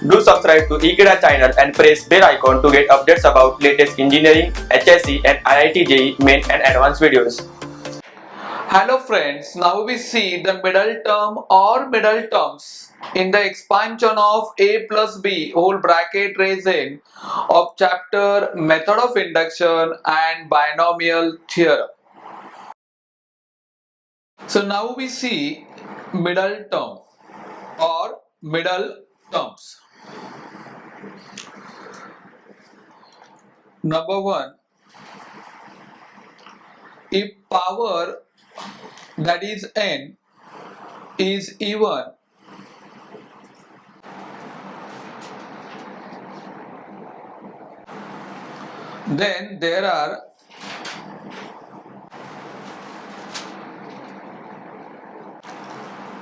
Do subscribe to Ekeeda channel and press bell icon to get updates about latest engineering, HSC and IIT JEE main and advanced videos. Hello friends, now we see the middle term or middle terms in the expansion of a plus b whole bracket raised n of chapter method of induction and binomial theorem. So now we see middle term or middle terms. Number 1, if power that is n is even, then there are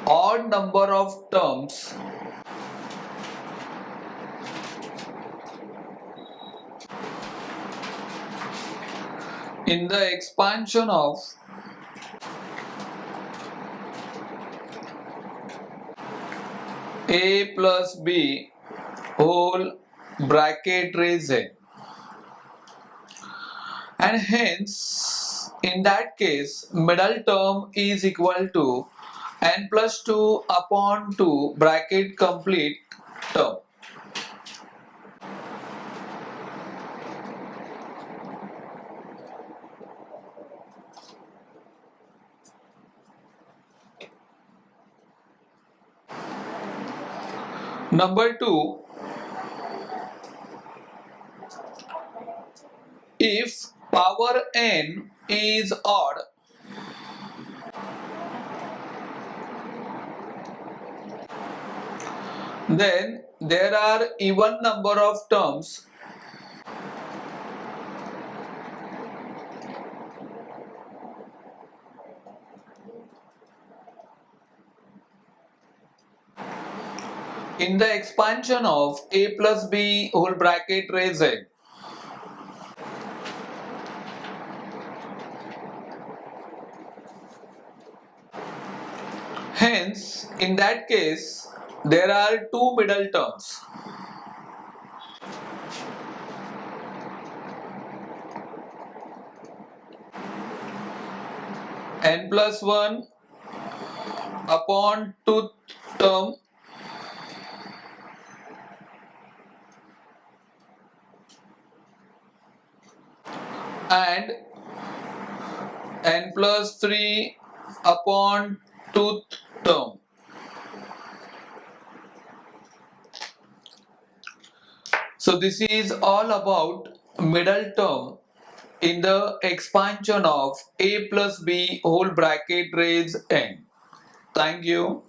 odd number of terms in the expansion of a plus b whole bracket raised n, and hence in that case middle term is equal to n plus 2 upon 2 bracket complete term. Number 2, if power n is odd, then there are even number of terms in the expansion of a plus b whole bracket raised n. Hence, in that case, there are two middle terms. N plus 1 upon 2th term and n plus 3 upon 2th term. So this is all about middle term in the expansion of a plus b whole bracket raised n. Thank you.